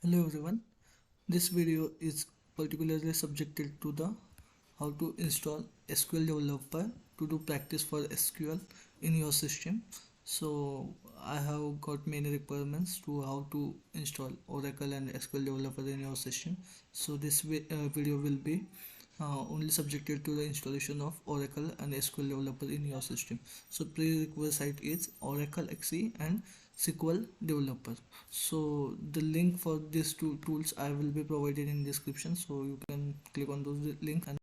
Hello everyone. This video is particularly subjected to the how to install SQL Developer to do practice for SQL in your system. So I have got many requirements to how to install Oracle and SQL Developer in your system. So this video will be only subjected to the installation of Oracle and SQL Developer in your system. So prerequisite is Oracle XE and SQL Developer. So the link for these two tools I will be provided in description. So you can click on those links and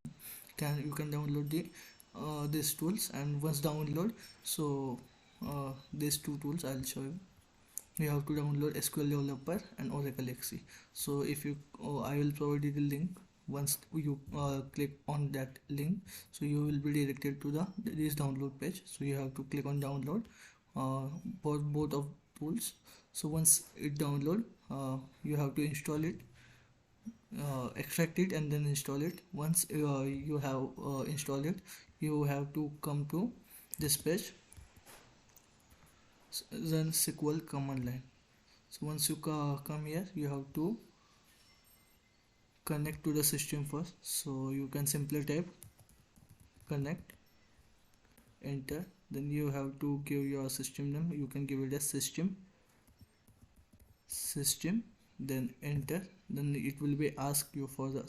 you can download these tools. And once download, so these two tools I'll show you. You have to download SQL Developer and Oracle XE. So if you I will provide you the link. Once you click on that link, so you will be directed to this download page. So you have to click on download both of tools. So once it download, you have to install it, extract it and then install it. Once you have installed it, you have to come to this page, run SQL command line. So once you come here, you have to connect to the system first. So you can simply type connect, enter, then you have to give your system name. You can give it as system, then enter. Then it will be ask you for the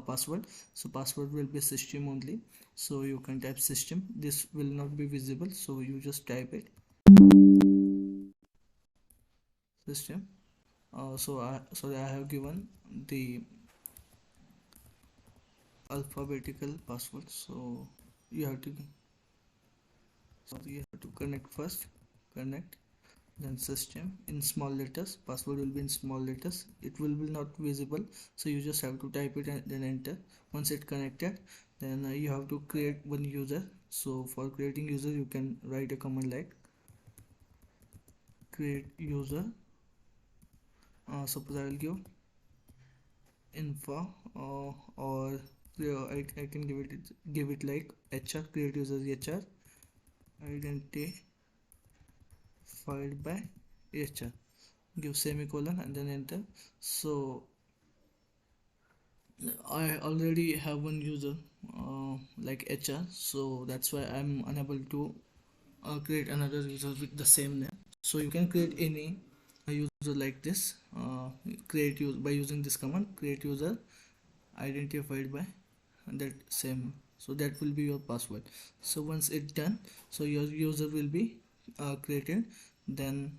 password. So password will be system only. So you can type system. This will not be visible, so you just type it system. I have given the alphabetical password. So you have to connect first, connect, then system in small letters. Password will be in small letters. It will be not visible, so you just have to type it and then enter. Once it connected, then you have to create one user. So for creating user, you can write a command like create user. Suppose I will give info, or I can give it like HR, create user HR, identified by HR, give semicolon and then enter. So I already have one user like HR, so that's why I'm unable to create another user with the same name. So you can create any user like this, create user by using this command, create user identified by that same. So that will be your password. So once it's done, so your user will be created. Then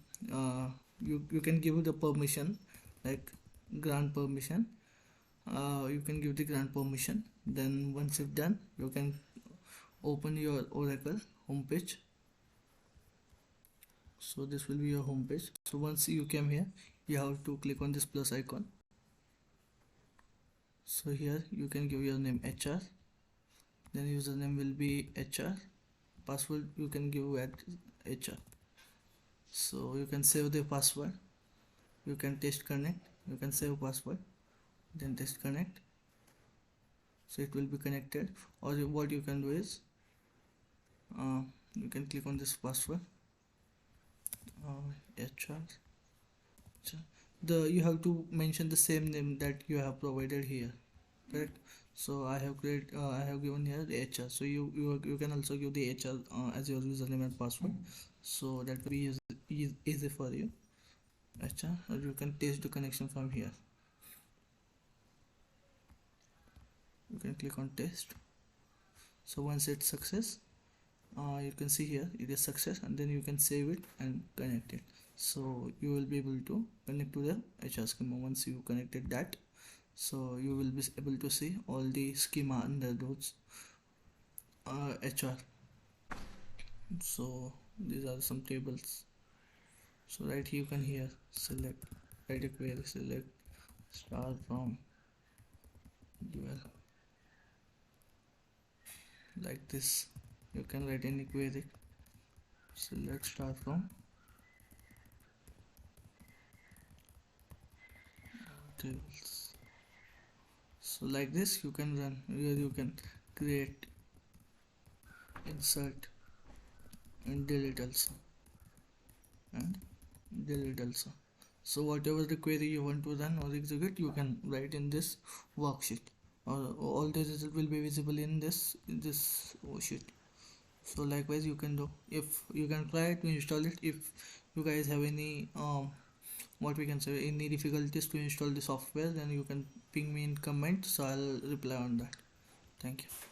you can give the permission like grant permission. You can give the grant permission. Then once it's done, you can open your Oracle homepage. So this will be your homepage. So once you came here, you have to click on this plus icon. So here you can give your name HR, then username will be HR, password you can give at HR. So you can save the password, you can test connect, you can save password, then test connect. So it will be connected. Or what you can do is you can click on this password, HR. You have to mention the same name that you have provided here, correct? So I have given here the HR. So you can also give the HR as your username and password. So that will be easy for you. HR, or you can test the connection from here. You can click on test. So once it's success, you can see here it is success, and then you can save it and connect it. So you will be able to connect to the HR schema. Once you connected that, so you will be able to see all the schema under those HR. So these are some tables. So right here you can here select, write a query, select star from dual, like this. You can write any query, select star from tables. So like this you can run. Here you can create, insert and delete also, and delete also. So whatever the query you want to run or execute, you can write in this worksheet, or all the result will be visible in this sheet. So likewise you can do, if you can try to install it. If you guys have any what we can say, any difficulties to install the software, then you can ping me in comment, so I'll reply on that. Thank you.